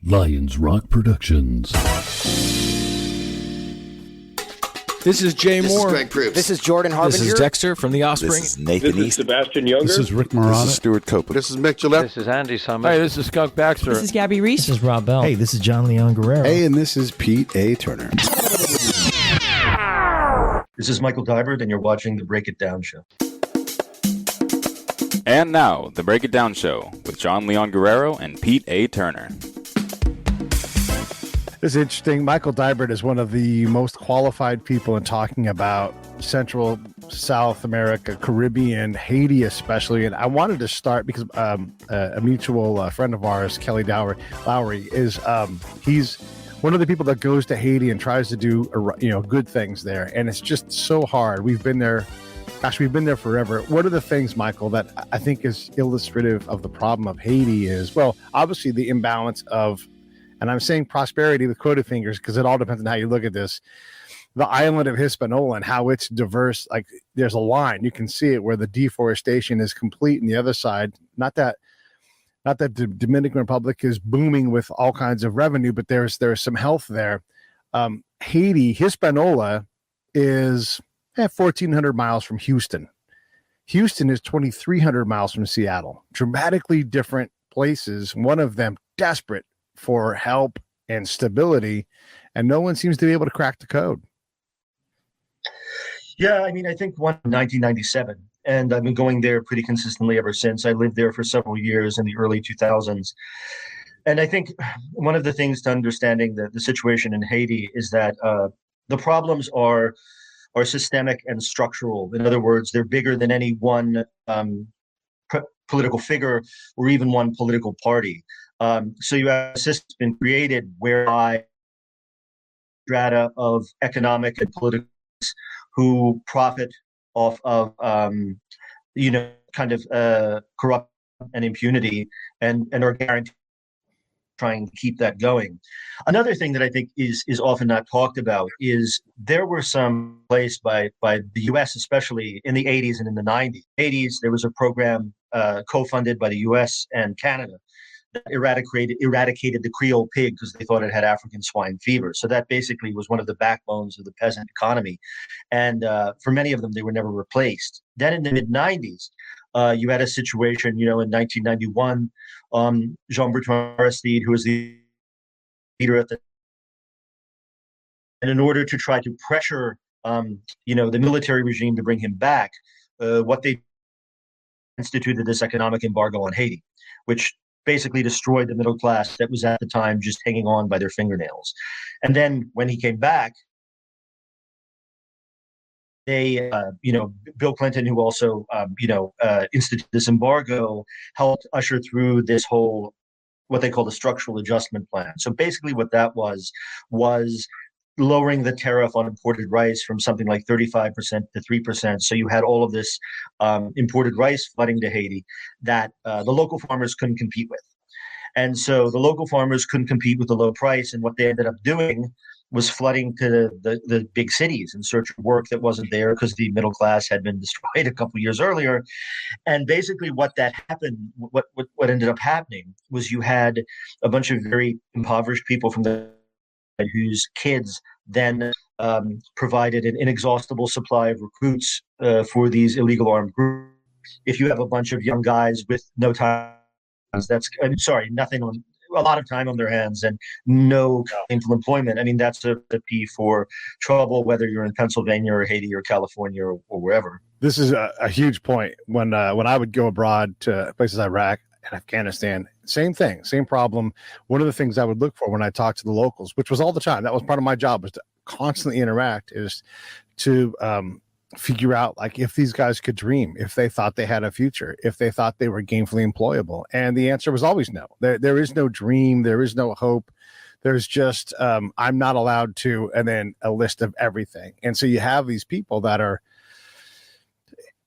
Lyons Rock Productions. This is Jay This Moore. is Greg Proops. This is Jordan Harbinger. This is Dexter from The Offspring. This is Nathan This is East. Sebastian Younger. This is Rick Marotta. This is Stuart Copeland. This is Mick Gillette. This is Andy Summers. Hey, this is Skunk Baxter. This is Gabby Reese. This is Rob Bell. Hey, this is John Leon Guerrero. Hey, and this is Pete A. Turner. This is Michael Deibert, and you're watching The Break It Down Show. And now, The Break It Down Show with John Leon Guerrero and Pete A. Turner. This is interesting. Michael Deibert is one of the most qualified people in talking about Central, South America, Caribbean, Haiti especially. And I wanted to start because a mutual friend of ours, Kelly Lowry, is he's one of the people that goes to Haiti and tries to do good things there. And it's just so hard. We've been there. Gosh, we've been there forever. One of the things, Michael, that I think is illustrative of the problem of Haiti is, well, obviously the imbalance of, and I'm saying prosperity with quoted fingers because it all depends on how you look at this, the island of Hispaniola and how it's diverse. Like there's a line, you can see it where the deforestation is complete, and the other side, not that the Dominican Republic is booming with all kinds of revenue, but there's some health there. Haiti, Hispaniola is 1,400 miles from Houston. Houston is 2,300 miles from Seattle. Dramatically different places. One of them desperate for help and stability, and no one seems to be able to crack the code. Yeah, I mean, I think one in 1997, and I've been going there pretty consistently ever since. I lived there for several years in the early 2000s. And I think one of the things to understanding the situation in Haiti is that the problems are systemic and structural. In other words, they're bigger than any one political figure or even one political party. So you have a system been created whereby strata of economic and political who profit off of corrupt and impunity and are guaranteed trying to keep that going. Another thing that I think is often not talked about is there were some placed by the U.S., especially in the 80s and in the 90s. 80s, there was a program co-funded by the U.S. and Canada that eradicated the Creole pig because they thought it had African swine fever. So that basically was one of the backbones of the peasant economy. And for many of them, they were never replaced. Then in the mid-90s, you had a situation, in 1991, Jean-Bertrand Aristide, who was the leader at the, and in order to try to pressure, the military regime to bring him back, what they instituted this economic embargo on Haiti, which basically destroyed the middle class that was at the time just hanging on by their fingernails. And then when he came back, they, Bill Clinton, who also, instituted this embargo, helped usher through this whole, what they call the structural adjustment plan. So basically what that was lowering the tariff on imported rice from something like 35% to 3%. So you had all of this imported rice flooding to Haiti that the local farmers couldn't compete with. And so the local farmers couldn't compete with the low price. And what they ended up doing was flooding to the big cities in search of work that wasn't there because the middle class had been destroyed a couple years earlier. And basically what ended up happening was you had a bunch of very impoverished people from whose kids then provided an inexhaustible supply of recruits for these illegal armed groups. If you have a bunch of young guys with no time, a lot of time on their hands and no gainful employment, I mean, that's a recipe for trouble, whether you're in Pennsylvania or Haiti or California or wherever. This is a huge point. When I would go abroad to places like Iraq and Afghanistan, same thing, same problem. One of the things I would look for when I talked to the locals, which was all the time, that was part of my job, was to constantly interact, is to figure out like if these guys could dream, if they thought they had a future, if they thought they were gainfully employable. And the answer was always no. There is no dream. There is no hope. There's just I'm not allowed to, and then a list of everything. And so you have these people that are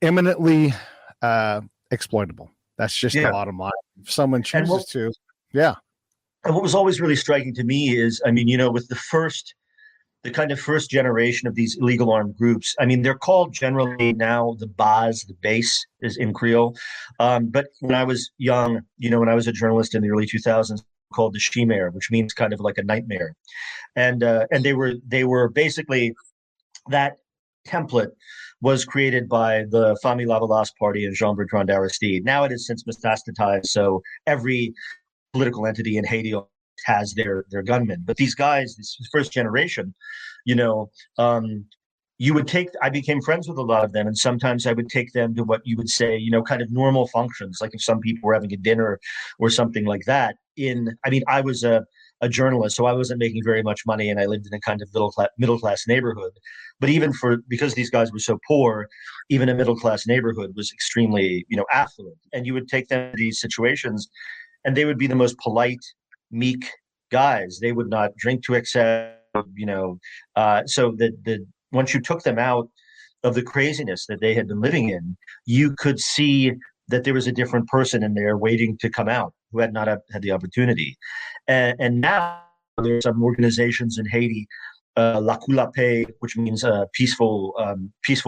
eminently exploitable. That's just the bottom line. If someone chooses to, And what was always really striking to me is, I mean, with the kind of first generation of these illegal armed groups, I mean, they're called generally now the base is in Creole. But when I was young, when I was a journalist in the early 2000s, called the Chimère, which means kind of like a nightmare. And they were basically, that template was created by the Famille Lavalas party and Jean-Bertrand Aristide. Now it has since metastasized, so every political entity in Haiti has their gunmen. But these guys, this first generation, you know, you would take, I became friends with a lot of them, and sometimes I would take them to what you would say, you know, kind of normal functions, like if some people were having a dinner or something like that. I was a journalist, so I wasn't making very much money, and I lived in a kind of middle class neighborhood. But because these guys were so poor, even a middle class neighborhood was extremely, you know, affluent. And you would take them to these situations, and they would be the most polite, meek guys. They would not drink to excess, you know. So the once you took them out of the craziness that they had been living in, you could see that there was a different person in there waiting to come out who had not had the opportunity. And now there's some organizations in Haiti, La Paix, which means peaceful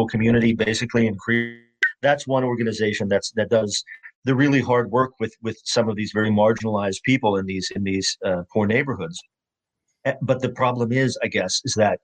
community, basically. And that's one organization that does the really hard work with some of these very marginalized people in these poor neighborhoods. But the problem is, I guess, is that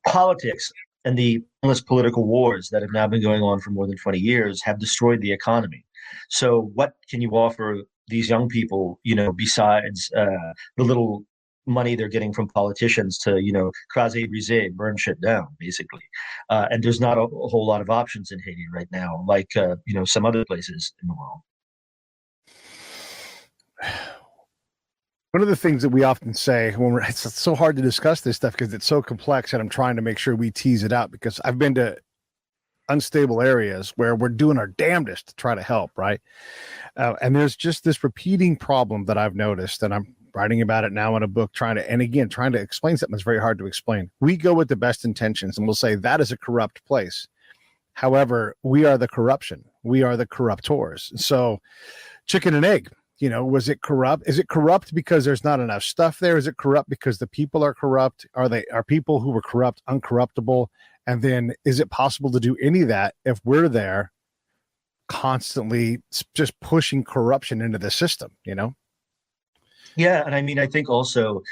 politics and the endless political wars that have now been going on for more than 20 years have destroyed the economy. So what can you offer these young people, you know, besides the little money they're getting from politicians to, you know, crase brise, burn shit down, basically. And there's not a whole lot of options in Haiti right now, like, you know, some other places in the world. One of the things that we often say when it's so hard to discuss this stuff because it's so complex, and I'm trying to make sure we tease it out, because I've been to unstable areas where we're doing our damnedest to try to help, right? And there's just this repeating problem that I've noticed, and I'm writing about it now in a book, trying to explain something that's very hard to explain. We go with the best intentions and we'll say that is a corrupt place. However, we are the corruption. We are the corruptors. So chicken and egg. You know, was it corrupt? Is it corrupt because there's not enough stuff there? Is it corrupt because the people are corrupt? Are people who were corrupt uncorruptible? And then is it possible to do any of that if we're there constantly just pushing corruption into the system, you know? Yeah. And I mean, I think also,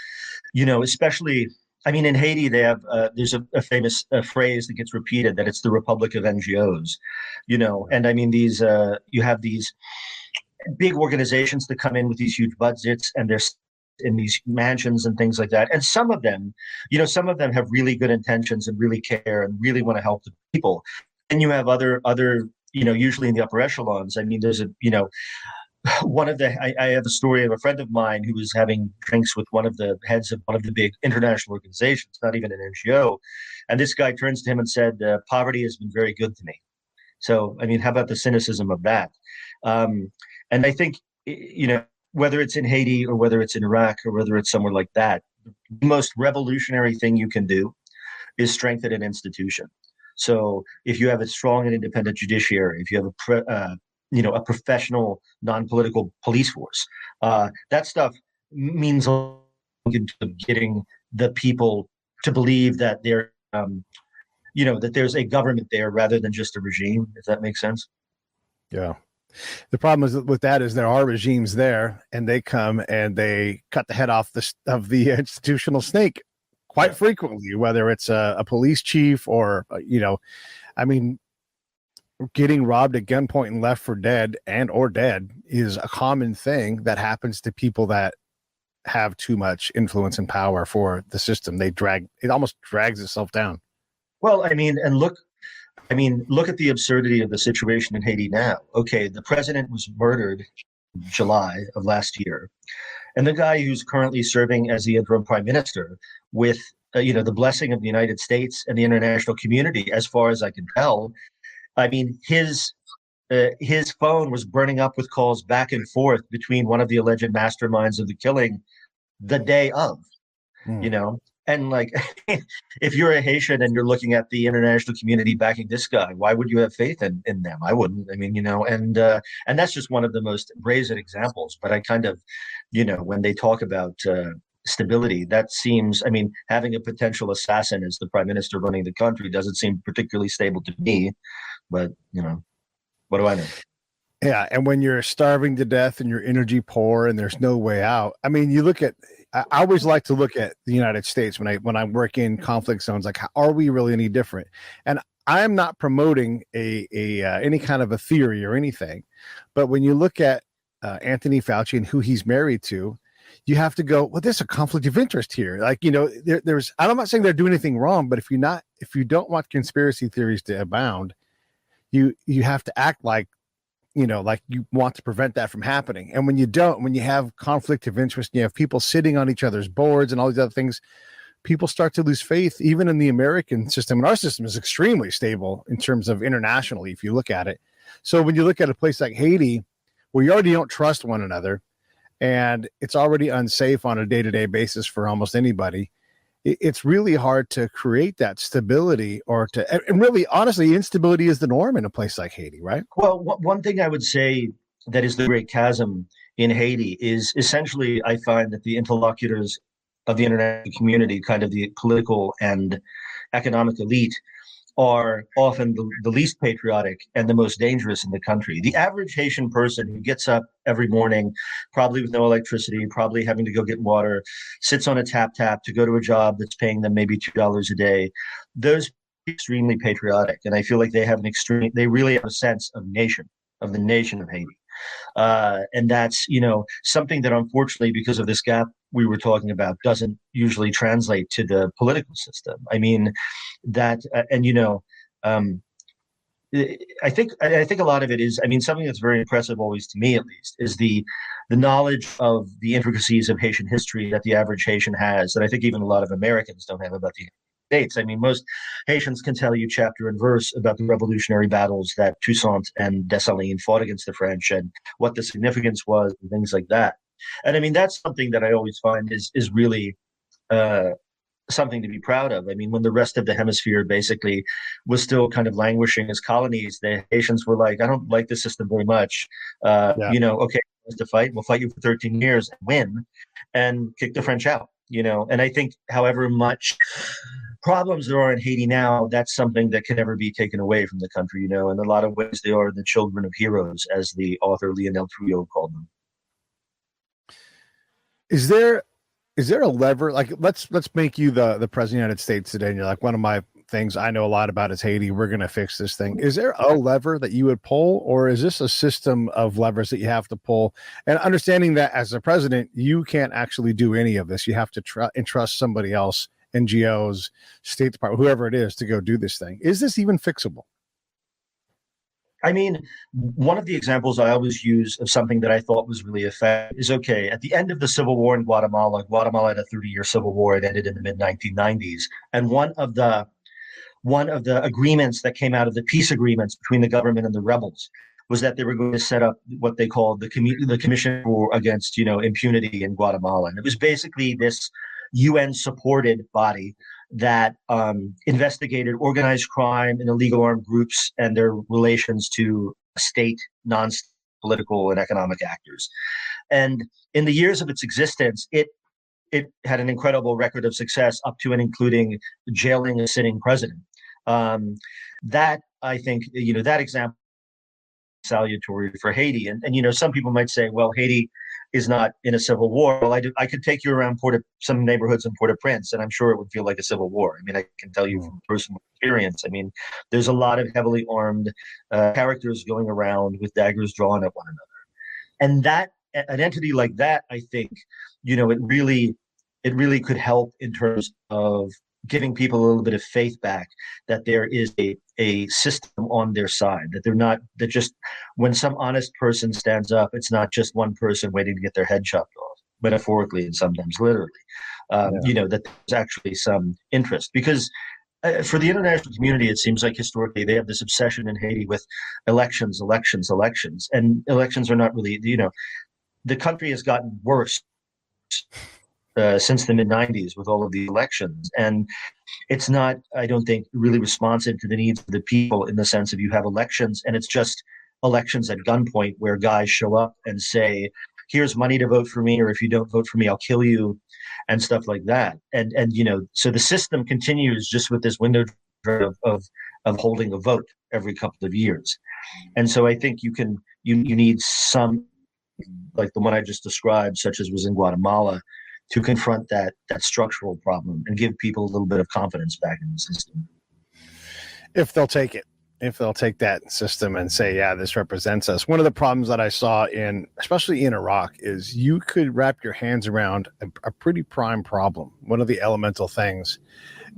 you know, especially, I mean, in Haiti, they have, there's a famous phrase that gets repeated, that it's the Republic of NGOs, you know, and I mean, you have these big organizations that come in with these huge budgets, and they're in these mansions and things like that. And some of them, you know, have really good intentions and really care and really want to help the people. And you have other, you know, usually in the upper echelons. I mean, there's you know, I have a story of a friend of mine who was having drinks with one of the heads of one of the big international organizations, not even an NGO. And this guy turns to him and said, poverty has been very good to me. So, I mean, how about the cynicism of that? And I think, you know, whether it's in Haiti or whether it's in Iraq or whether it's somewhere like that, the most revolutionary thing you can do is strengthen an institution. So if you have a strong and independent judiciary, if you have a professional, non-political police force, that stuff means a lot of getting the people to believe that they're, you know, that there's a government there rather than just a regime, if that makes sense. Yeah. The problem is with that is there are regimes there, and they come and they cut the head off of the institutional snake quite frequently, whether it's a police chief or, you know, I mean, getting robbed at gunpoint and left for dead or dead is a common thing that happens to people that have too much influence and power for the system. It almost drags itself down. Well, I mean, look at the absurdity of the situation in Haiti now. Okay, the president was murdered in July of last year, and the guy who's currently serving as the interim prime minister, with you know, the blessing of the United States and the international community, as far as I can tell, I mean, his phone was burning up with calls back and forth between one of the alleged masterminds of the killing the day of, you know. And like, if you're a Haitian and you're looking at the international community backing this guy, why would you have faith in them? I wouldn't. I mean, you know, and that's just one of the most brazen examples. But I kind of, you know, when they talk about stability, that seems, I mean, having a potential assassin as the prime minister running the country doesn't seem particularly stable to me. But, you know, what do I know? Yeah, and when you're starving to death and your energy poor and there's no way out. I mean, you look at. I always like to look at the United States when I work in conflict zones. Like, are we really any different? And I am not promoting a any kind of a theory or anything, but when you look at Anthony Fauci and who he's married to, you have to go, well, there's a conflict of interest here. Like, there's. I'm not saying they're doing anything wrong, but if you don't want conspiracy theories to abound, you have to act like like you want to prevent that from happening. And when you don't, when you have conflict of interest, you have people sitting on each other's boards and all these other things, people start to lose faith, even in the American system. And our system is extremely stable in terms of internationally, if you look at it. So when you look at a place like Haiti, where you already don't trust one another, and it's already unsafe on a day-to-day basis for almost anybody, it's really hard to create that stability and really, honestly, instability is the norm in a place like Haiti, right? Well, one thing I would say that is the great chasm in Haiti is essentially, I find that the interlocutors of the international community, kind of the political and economic elite, are often the least patriotic and the most dangerous in the country. The average Haitian person who gets up every morning, probably with no electricity, probably having to go get water, sits on a tap to go to a job that's paying them maybe $2 a day, those are extremely patriotic. And I feel like they really have a sense of the nation of Haiti. And that's, something that unfortunately, because of this gap we were talking about, doesn't usually translate to the political system. I mean, that, I think a lot of it is, something that's very impressive always to me, at least, is the knowledge of the intricacies of Haitian history that the average Haitian has, that I think even a lot of Americans don't have about the States. I mean, most Haitians can tell you chapter and verse about the revolutionary battles that Toussaint and Dessalines fought against the French and what the significance was and things like that. And I mean, that's something that I always find is really something to be proud of. I mean, when the rest of the hemisphere basically was still kind of languishing as colonies, the Haitians were like, I don't like the system very much. Okay, to fight, we'll fight you for 13 years and win and kick the French out, And I think however much problems there are in Haiti now, that's something that can never be taken away from the country, In a lot of ways, they are the children of heroes, as the author Lionel Trujillo called them. Is there a lever? Like, let's make you the president of the United States today, and you're like, one of my things I know a lot about is Haiti. We're going to fix this thing. Is there a lever that you would pull, or is this a system of levers that you have to pull? And understanding that as a president, you can't actually do any of this. You have to entrust somebody else, NGOs, State Department, whoever it is, to go do this thing. Is this even fixable? I mean, one of the examples I always use of something that I thought was really effective is, okay, at the end of the Civil War in Guatemala had a 30-year civil war. It ended in the mid-1990s. And one of the agreements that came out of the peace agreements between the government and the rebels was that they were going to set up what they called the Commission Against Impunity in Guatemala. And it was basically this UN-supported body that investigated organized crime and illegal armed groups and their relations to state, non-political, and economic actors. And in the years of its existence, it had an incredible record of success, up to and including jailing a sitting president. That, I think, that example is salutary for Haiti. And some people might say, well, Haiti is not in a civil war. Well, I could take you around some neighborhoods in Port-au-Prince, and I'm sure it would feel like a civil war. I mean, I can tell you from personal experience. I mean, there's a lot of heavily armed characters going around with daggers drawn at one another. And an entity like that, I think, it really could help in terms of giving people a little bit of faith back that there is a system on their side, that just when some honest person stands up, it's not just one person waiting to get their head chopped off, metaphorically and sometimes literally, that there's actually some interest. Because for the international community, it seems like historically they have this obsession in Haiti with elections, and elections are not really, the country has gotten worse since the mid-90s with all of the elections. And it's not, I don't think, really responsive to the needs of the people, in the sense of you have elections and it's just elections at gunpoint where guys show up and say, here's money to vote for me, or if you don't vote for me, I'll kill you, and stuff like that. And so the system continues just with this window of of holding a vote every couple of years. And so I think you need some, like the one I just described, such as was in Guatemala, to confront that structural problem and give people a little bit of confidence back in the system. If they'll take it, if they'll take that system and say, yeah, this represents us. One of the problems that I saw especially in Iraq, is you could wrap your hands around a pretty prime problem, one of the elemental things.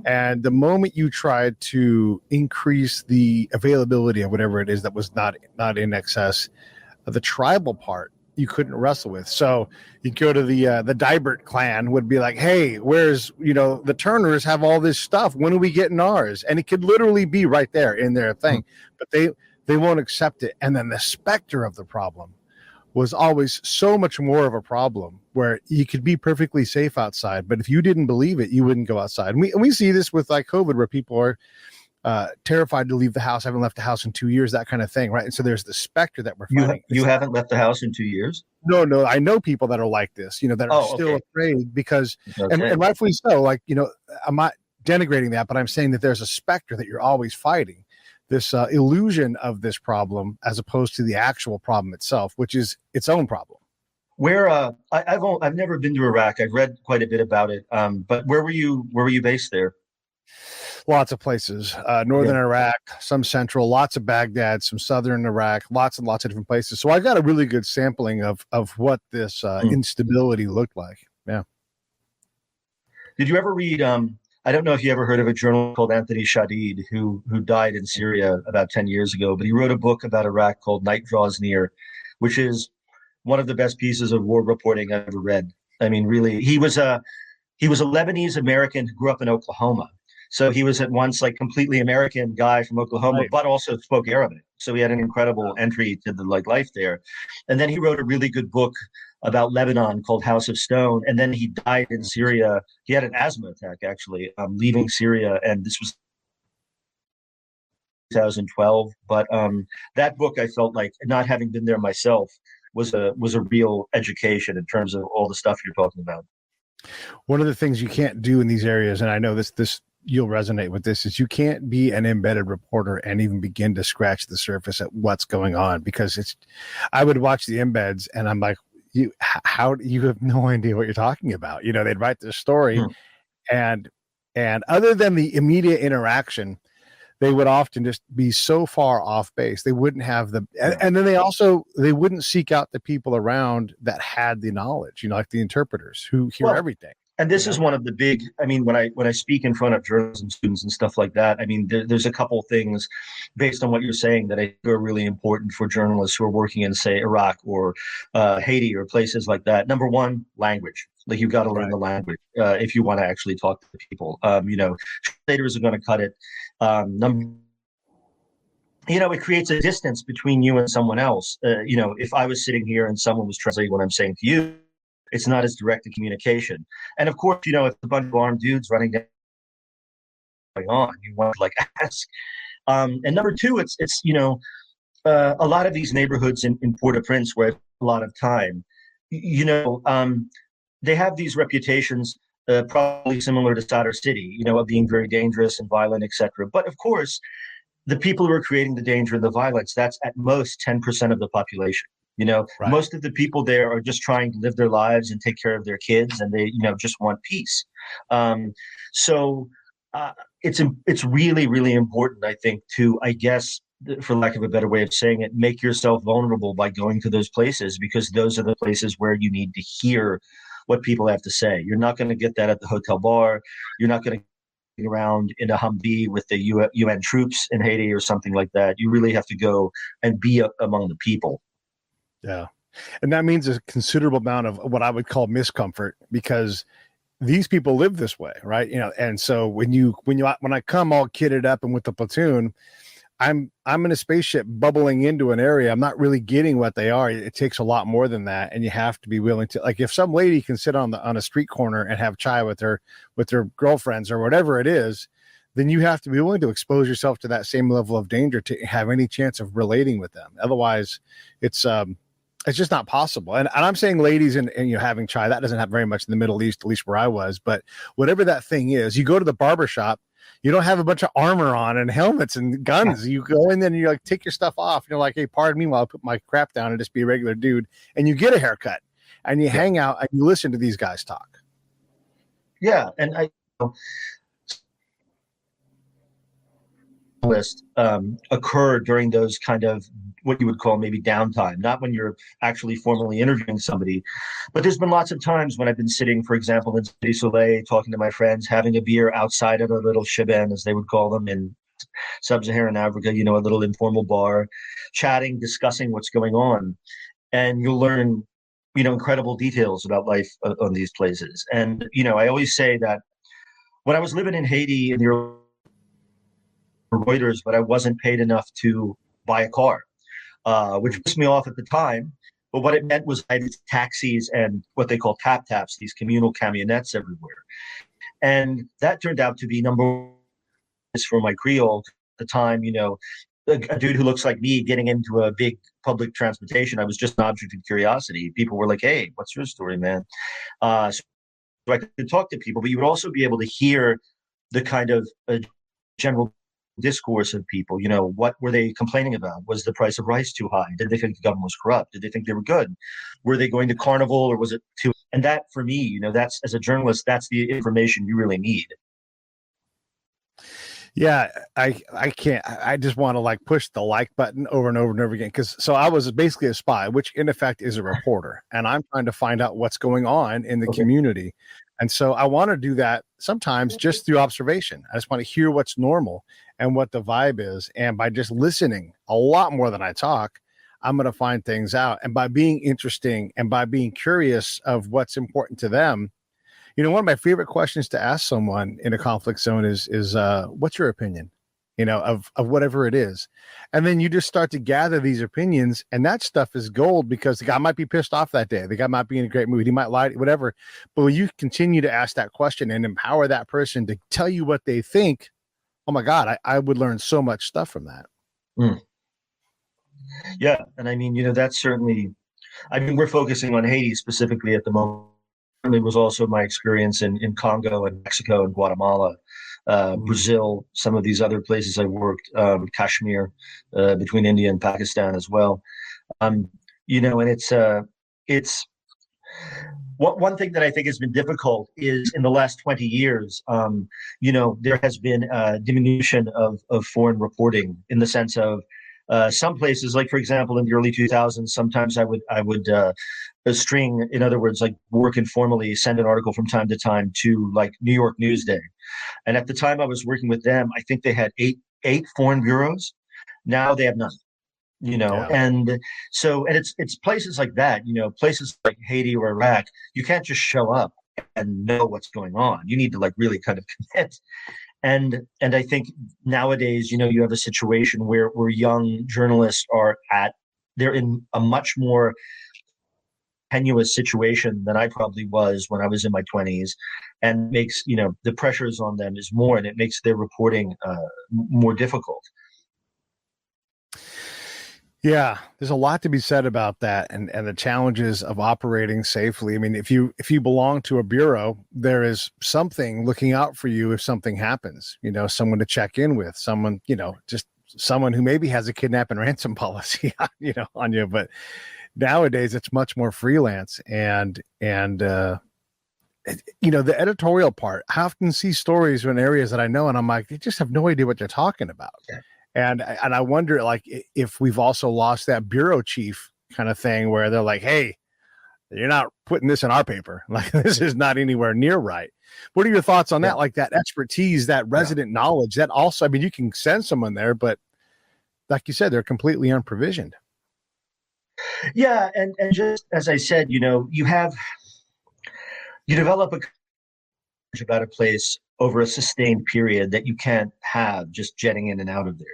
And the moment you tried to increase the availability of whatever it is that was not in excess, the tribal part, you couldn't wrestle with. So you go to the Deibert clan would be like, hey, where's, the Turners have all this stuff. When are we getting ours? And it could literally be right there in their thing, but they won't accept it. And then the specter of the problem was always so much more of a problem, where you could be perfectly safe outside, but if you didn't believe it, you wouldn't go outside. And we see this with like COVID, where people are terrified to leave the house, haven't left the house in 2 years, that kind of thing, right? And so there's the specter that we're fighting. You haven't left the house in 2 years? No, I know people that are like this, that are still afraid because, and rightfully so, like, I'm not denigrating that, but I'm saying that there's a specter that you're always fighting, this illusion of this problem, as opposed to the actual problem itself, which is its own problem. Where I've never been to Iraq. I've read quite a bit about it. But where were you based there? Lots of places, northern Iraq, some central, lots of Baghdad, some southern Iraq, lots and lots of different places. So I got a really good sampling of what this instability looked like. Yeah. Did you ever read? I don't know if you ever heard of a journalist called Anthony Shadid, who died in Syria about 10 years ago, but he wrote a book about Iraq called Night Draws Near, which is one of the best pieces of war reporting I've ever read. I mean, really, he was a Lebanese American who grew up in Oklahoma. So he was at once like completely American guy from Oklahoma, right, but also spoke Arabic. So he had an incredible entry to the life there. And then he wrote a really good book about Lebanon called House of Stone. And then he died in Syria. He had an asthma attack, actually, leaving Syria. And this was 2012. But that book, I felt like, not having been there myself, was a real education in terms of all the stuff you're talking about. One of the things you can't do in these areas, and I know this you'll resonate with this, is you can't be an embedded reporter and even begin to scratch the surface at what's going on, because I would watch the embeds and I'm like, you have no idea what you're talking about. They'd write this story and other than the immediate interaction, they would often just be so far off base. They wouldn't have and then they wouldn't seek out the people around that had the knowledge, like the interpreters who hear everything. And this is one of the big, when I speak in front of journalism students and stuff like that, there's a couple things based on what you're saying that I think are really important for journalists who are working in, say, Iraq or Haiti or places like that. Number one, language. Like, you've got to learn the language if you want to actually talk to people. Translators are going to cut it. It creates a distance between you and someone else. If I was sitting here and someone was translating what I'm saying to you, it's not as direct a communication. And of course, if a bunch of armed dudes running down going on, you want to ask. And number two, it's a lot of these neighborhoods in Port-au-Prince, where I have a lot of time, they have these reputations probably similar to Sadr City, of being very dangerous and violent, etc. But of course, the people who are creating the danger and the violence, that's at most 10% of the population. Right. Most of the people there are just trying to live their lives and take care of their kids, and they, just want peace. So it's really, really important, I think, to, I guess, for lack of a better way of saying it, make yourself vulnerable by going to those places, because those are the places where you need to hear what people have to say. You're not going to get that at the hotel bar. You're not going to get around in a Humvee with the UN troops in Haiti or something like that. You really have to go and be among the people. Yeah. And that means a considerable amount of what I would call miscomfort, because these people live this way, right? And so when I come all kitted up and with the platoon, I'm in a spaceship bubbling into an area. I'm not really getting what they are. It takes a lot more than that. And you have to be willing to, like, if some lady can sit on a street corner and have chai with her girlfriends or whatever it is, then you have to be willing to expose yourself to that same level of danger to have any chance of relating with them. Otherwise, it's just not possible. And I'm saying ladies and having chai, that doesn't happen very much in the Middle East, at least where I was. But whatever that thing is, you go to the barber shop, You don't have a bunch of armor on and helmets and guns. You go in there and you like take your stuff off. You're like, hey, pardon me while I put my crap down and just be a regular dude. And you get a haircut and you hang out and you listen to these guys talk. Yeah, and I list occur during those kind of what you would call maybe downtime, not when you're actually formally interviewing somebody. But there's been lots of times when I've been sitting, for example, in Cité Soleil, talking to my friends, having a beer outside at a little shebang, as they would call them in sub-Saharan Africa, a little informal bar, chatting, discussing what's going on. And you'll learn, incredible details about life on these places. And, I always say that when I was living in Haiti in the early Reuters, but I wasn't paid enough to buy a car, which pissed me off at the time. But what it meant was I had taxis and what they call tap-taps, these communal camionettes everywhere. And that turned out to be number one for my Creole at the time, a dude who looks like me getting into a big public transportation. I was just an object of curiosity. People were like, hey, what's your story, man? So I could talk to people, but you would also be able to hear the kind of general discourse of people. What were they complaining about? Was the price of rice too high? Did they think the government was corrupt? Did they think they were good? Were they going to carnival, or was it too? And that, for me, that's, as a journalist, that's the information you really need. Yeah, I can't. I just want to like push the like button over and over and over again. So I was basically a spy, which in effect is a reporter, and I'm trying to find out what's going on in the community. And so I want to do that sometimes just through observation. I just want to hear what's normal and what the vibe is. And by just listening a lot more than I talk, I'm going to find things out. And by being interesting and by being curious of what's important to them, one of my favorite questions to ask someone in a conflict zone is what's your opinion, of whatever it is. And then you just start to gather these opinions, and that stuff is gold, because the guy might be pissed off that day. The guy might be in a great mood. He might lie, whatever. But when you continue to ask that question and empower that person to tell you what they think, oh my God, I would learn so much stuff from that. Mm. Yeah. And I mean, that's certainly, we're focusing on Haiti specifically at the moment. It was also my experience in Congo and Mexico and Guatemala, Brazil, some of these other places I worked, Kashmir, between India and Pakistan as well. And it's one thing that I think has been difficult is in the last 20 years, there has been a diminution of foreign reporting, in the sense of some places, like, for example, in the early 2000s, sometimes I would string, in other words, like work informally, send an article from time to time to like New York Newsday. And at the time I was working with them, I think they had eight foreign bureaus. Now they have none. And so, and it's places like that, places like Haiti or Iraq, you can't just show up and know what's going on. You need to like really kind of commit. And I think nowadays, you have a situation where young journalists they're in a much more tenuous situation than I probably was when I was in my 20s, and makes, the pressures on them is more, and it makes their reporting more difficult. Yeah, there's a lot to be said about that, and the challenges of operating safely. I mean, if you belong to a bureau, there is something looking out for you if something happens. Someone to check in with, someone, just someone who maybe has a kidnap and ransom policy, on you. But nowadays, it's much more freelance, and the editorial part. I often see stories in areas that I know, and I'm like, they just have no idea what they're talking about. Yeah. And I wonder, like, if we've also lost that bureau chief kind of thing, where they're like, hey, you're not putting this in our paper. Like, this is not anywhere near right. What are your thoughts on that? Like, that expertise, that resident knowledge, that also, you can send someone there, but like you said, they're completely unprovisioned. Yeah. And just as I said, you develop about a place over a sustained period that you can't have just jetting in and out of there.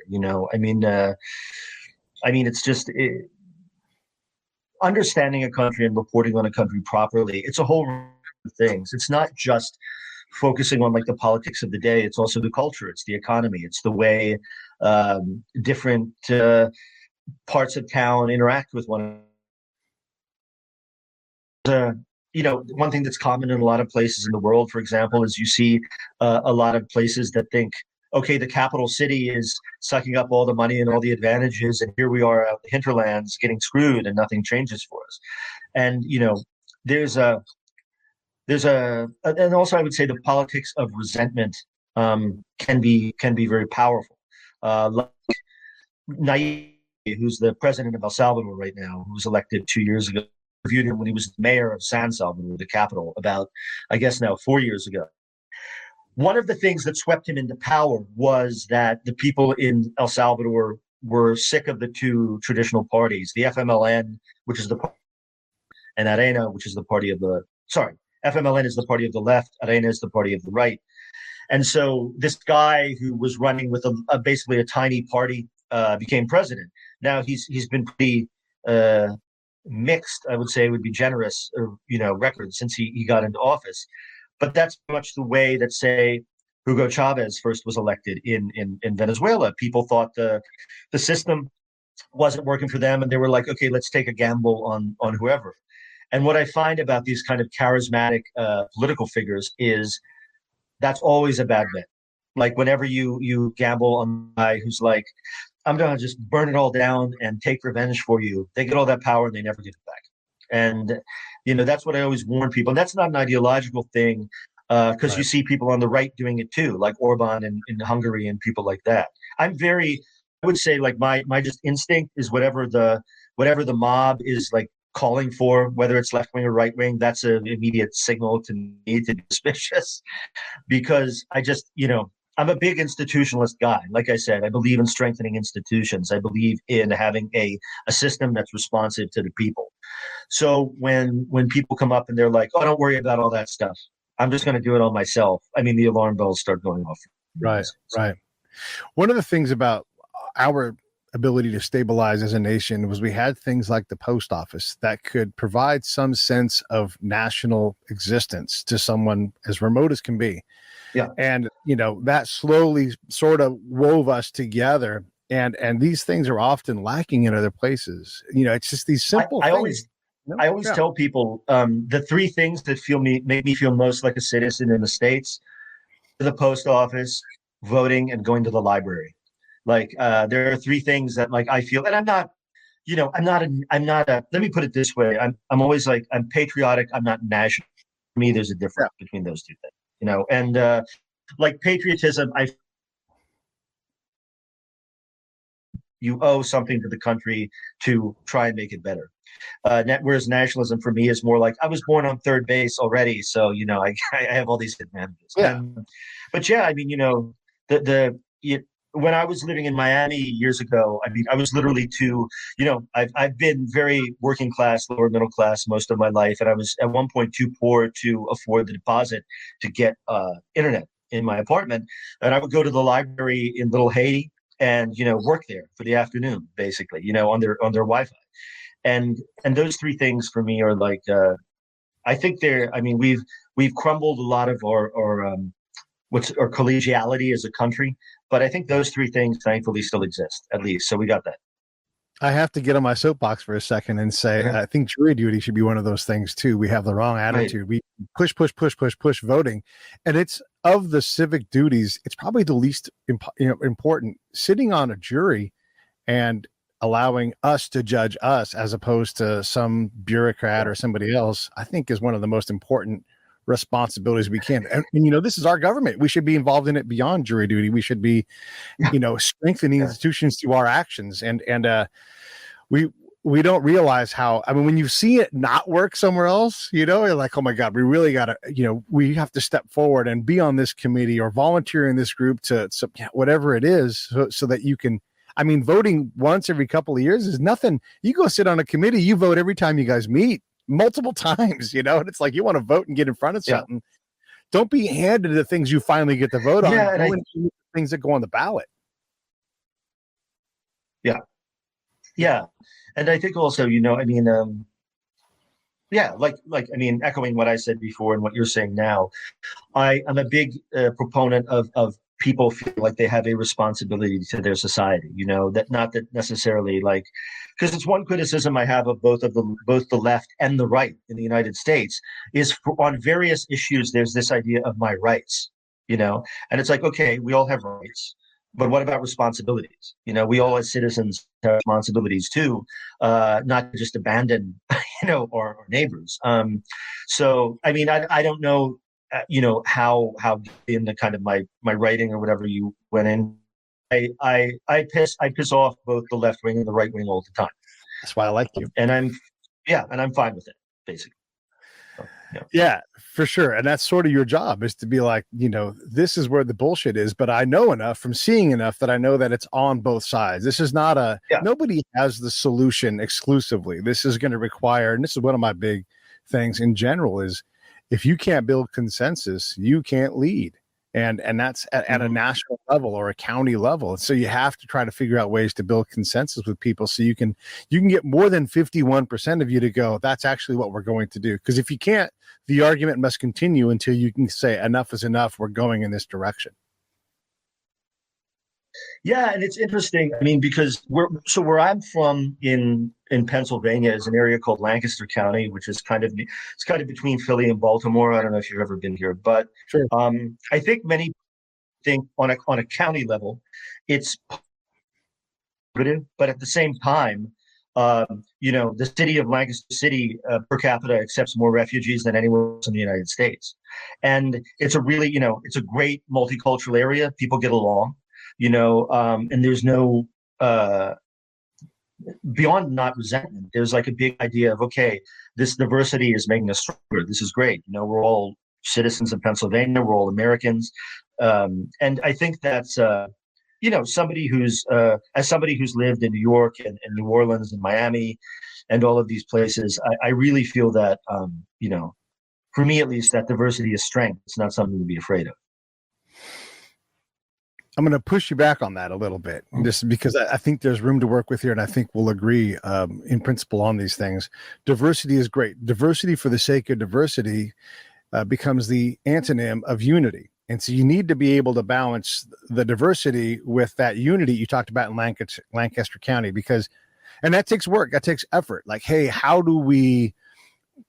It's just understanding a country and reporting on a country properly. It's a whole range of things. It's not just focusing on like the politics of the day. It's also the culture. It's the economy. It's the way different parts of town interact with one another. one thing that's common in a lot of places in the world, for example, is you see a lot of places that think, okay, the capital city is sucking up all the money and all the advantages, and here we are out in the hinterlands getting screwed, and nothing changes for us. And there's a and also I would say the politics of resentment can be very powerful. Like Nayib, who's the president of El Salvador right now, who was elected 2 years ago, interviewed him when he was mayor of San Salvador, the capital, about, I guess now 4 years ago. One of the things that swept him into power was that the people in El Salvador were sick of the two traditional parties, the FMLN, which is the and Arena, which is the party of the FMLN is the party of the left, Arena is the party of the right. And so this guy who was running with basically a tiny party became president. Now he's been pretty mixed, I would say would be generous, record since he got into office. But that's much the way that, say, Hugo Chavez first was elected in Venezuela. People thought the system wasn't working for them, and they were like, okay, let's take a gamble on whoever. And what I find about these kind of charismatic political figures is that's always a bad bet. Like whenever you gamble on a guy who's like, I'm going to just burn it all down and take revenge for you, they get all that power and they never get it back. And, that's what I always warn people. And that's not an ideological thing because you see people on the right doing it too, like Orban in Hungary and people like that. I would say like my just instinct is whatever the mob is like calling for, whether it's left wing or right wing, that's an immediate signal to me to be suspicious because I just, I'm a big institutionalist guy. Like I said, I believe in strengthening institutions. I believe in having a system that's responsive to the people. So when people come up and they're like, oh, don't worry about all that stuff, I'm just going to do it all myself, I mean, the alarm bells start going off. Right. One of the things about our ability to stabilize as a nation was we had things like the post office that could provide some sense of national existence to someone as remote as can be. Yeah. And, that slowly sort of wove us together. And these things are often lacking in other places. It's just these simple things. I always tell people the three things that make me feel most like a citizen in the States: the post office, voting, and going to the library. Like there are three things that like I feel, and I'm not let me put it this way. I'm always like, I'm patriotic. I'm not national. For me, there's a difference between those two things, and like patriotism, you owe something to the country to try and make it better. Whereas nationalism for me is more like I was born on third base already, so I have all these advantages. Yeah. But yeah, I mean, when I was living in Miami years ago, I mean, I was literally I've been very working class, lower middle class most of my life, and I was at one point too poor to afford the deposit to get internet in my apartment, and I would go to the library in Little Haiti and work there for the afternoon, basically, on their Wi-Fi. And those three things for me are like, I think we've crumbled a lot of our collegiality as a country, but I think those three things thankfully still exist, at least. So we got that. I have to get on my soapbox for a second and say, I think jury duty should be one of those things too. We have the wrong attitude. Right. We push voting, and it's of the civic duties, it's probably the least important. Sitting on a jury and allowing us to judge us as opposed to some bureaucrat or somebody else, I think is one of the most important responsibilities we can. And this is our government. We should be involved in it beyond jury duty. We should be, strengthening institutions through our actions. And we don't realize how, when you see it not work somewhere else, you're like, oh my God, we really got to, we have to step forward and be on this committee or volunteer in this group to whatever it is so that you can, voting once every couple of years is nothing. You go sit on a committee, you vote every time you guys meet multiple times, and it's like you want to vote and get in front of something. Yeah. Don't be handed the things you finally get to vote on. And things that go on the ballot. Yeah. Yeah. And I think also, echoing what I said before and what you're saying now, I'm a big proponent of people feel like they have a responsibility to their society. That not that necessarily like, because it's one criticism I have of both the left and the right in the United States is on various issues. There's this idea of my rights, and it's like, okay, we all have rights. But what about responsibilities? We all as citizens have responsibilities too, not just abandon, our neighbors. So, I mean, I don't know, how in the kind of my writing or whatever you went in. I piss off both the left wing and the right wing all the time. That's why I like you. And I'm fine with it, basically. So, Yeah, for sure. And that's sort of your job, is to be like, this is where the bullshit is, but I know enough from seeing enough that I know that it's on both sides. This is not nobody has the solution exclusively. This is going to require, and this is one of my big things in general, is if you can't build consensus, you can't lead. And that's at a national level or a county level. So you have to try to figure out ways to build consensus with people so you can get more than 51% of you to go, that's actually what we're going to do. Because if you can't, the argument must continue until you can say enough is enough. We're going in this direction. Yeah, and it's interesting. I mean, because where I'm from in Pennsylvania is an area called Lancaster County, which is kind of between Philly and Baltimore. I don't know if you've ever been here, but sure. I think many think on a county level, it's positive, but at the same time, the city of Lancaster City per capita accepts more refugees than anywhere else in the United States, and it's a really, it's a great multicultural area. People get along. And there's no beyond not resentment. There's like a big idea of, okay, this diversity is making us stronger. This is great. We're all citizens of Pennsylvania. We're all Americans. And I think that's, somebody who's lived in New York and New Orleans and Miami and all of these places, I really feel that, for me at least, that diversity is strength. It's not something to be afraid of. I'm going to push you back on that a little bit, just because I think there's room to work with here, and I think we'll agree in principle on these things. Diversity is great. Diversity for the sake of diversity becomes the antonym of unity. And so you need to be able to balance the diversity with that unity you talked about in Lancaster County, and that takes work. That takes effort. Like, hey, how do we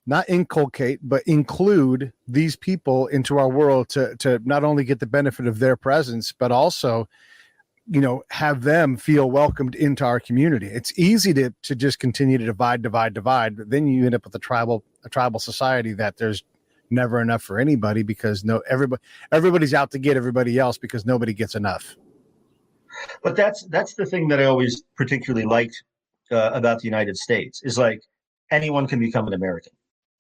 not inculcate, but include these people into our world to not only get the benefit of their presence, but also, have them feel welcomed into our community. It's easy to just continue to divide, but then you end up with a tribal society that there's never enough for anybody, because everybody's out to get everybody else because nobody gets enough. But that's the thing that I always particularly liked about the United States is like anyone can become an American.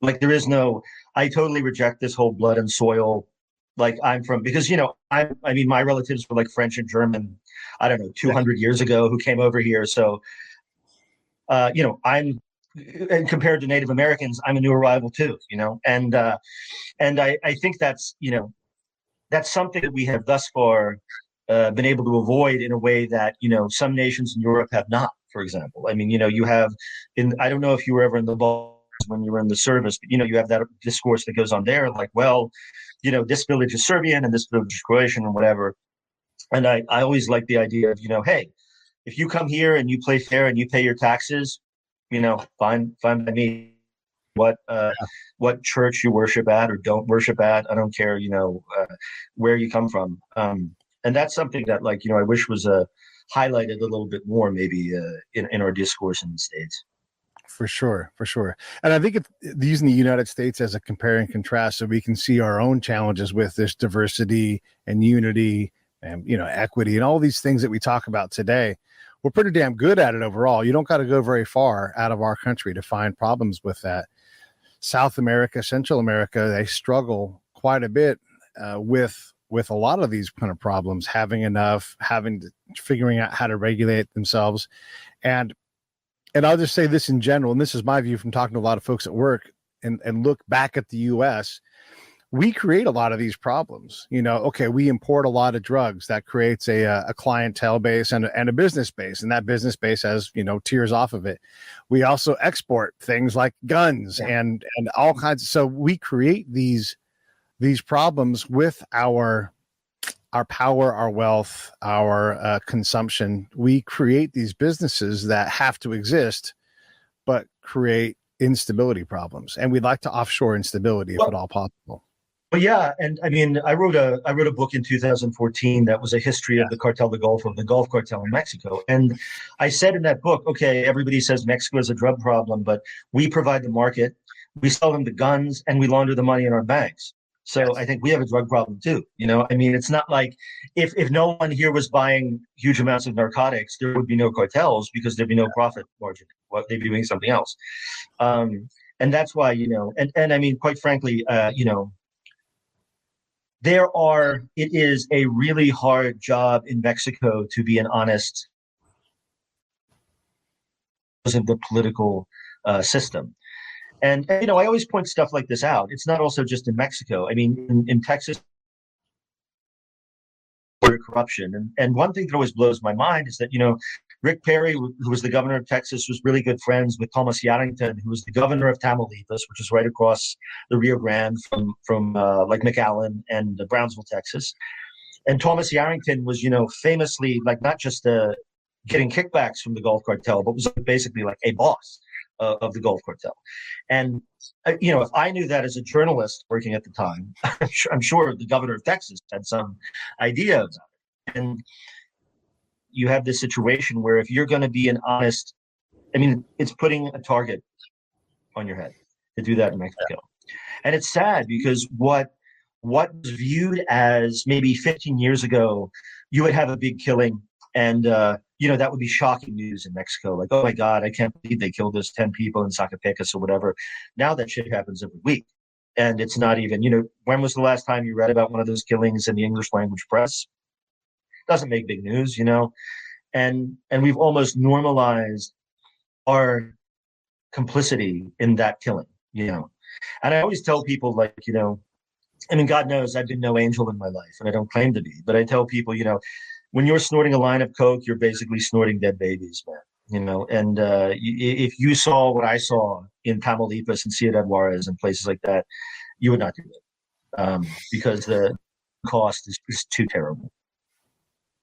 Like there is no, I totally reject this whole blood and soil. Like I'm from, because, I mean, my relatives were like French and German, I don't know, 200 years ago who came over here. So, and compared to Native Americans, I'm a new arrival too, and I think that's, that's something that we have thus far been able to avoid in a way that, some nations in Europe have not, for example. I mean, you have I don't know if you were ever in the Balkans when you were in the service, but, you have that discourse that goes on there, like, well, this village is Serbian and this village is Croatian and whatever. And I always like the idea of, hey, if you come here and you play fair and you pay your taxes, fine by me. What church you worship at or don't worship at, I don't care, where you come from. And that's something that, like, I wish was highlighted a little bit more, maybe in our discourse in the States. For sure. And I think it's using the United States as a compare and contrast so we can see our own challenges with this diversity and unity and, equity and all these things that we talk about today. We're pretty damn good at it overall. You don't got to go very far out of our country to find problems with that. South America, Central America, they struggle quite a bit with a lot of these kind of problems, figuring out how to regulate themselves. And I'll just say this in general, and this is my view from talking to a lot of folks at work and look back at the U.S., we create a lot of these problems. Okay, we import a lot of drugs. That creates a clientele base and a business base, and that business base has, tiers off of it. We also export things like guns and all kinds. So we create these problems with our our power, our wealth, our consumption, we create these businesses that have to exist, but create instability problems. And we'd like to offshore instability if at all possible. Well, yeah, and I mean, I wrote a book in 2014 that was a history of the Cartel de Gulf, of the Gulf Cartel in Mexico. And I said in that book, okay, everybody says Mexico is a drug problem, but we provide the market, we sell them the guns, and we launder the money in our banks. So I think we have a drug problem too. You know, I mean, it's not like if no one here was buying huge amounts of narcotics, there would be no cartels because there'd be no profit margin. Well, they'd be doing something else. And that's why, you know, and I mean, quite frankly, you know, it is a really hard job in Mexico to be an honest because of the political system. And, you know, I always point stuff like this out. It's not also just in Mexico. I mean, in Texas, corruption. And one thing that always blows my mind is that, you know, Rick Perry, who was the governor of Texas, was really good friends with Thomas Yarrington, who was the governor of Tamaulipas, which is right across the Rio Grande from like McAllen and Brownsville, Texas. And Thomas Yarrington was, you know, famously like not just getting kickbacks from the Gulf Cartel, but was basically like a boss of the Gulf Cartel. And, you know, if I knew that as a journalist working at the time, I'm sure the governor of Texas had some idea about it. And you have this situation where if you're going to be an honest, I mean, it's putting a target on your head to do that in Mexico. And it's sad because what was viewed as maybe 15 years ago, you would have a big killing and, you know, that would be shocking news in Mexico. Like, oh my God, I can't believe they killed those 10 people in Zacatecas or whatever. Now that shit happens every week. And it's not even, you know, when was the last time you read about one of those killings in the English language press? Doesn't make big news, you know, and we've almost normalized our complicity in that killing, you know. And I always tell people, like, you know, I mean, God knows I've been no angel in my life, and I don't claim to be, but I tell people, you know, when you're snorting a line of coke, you're basically snorting dead babies, man. You know, and if you saw what I saw in Tamaulipas and Ciudad Juarez and places like that, you would not do it because the cost is too terrible.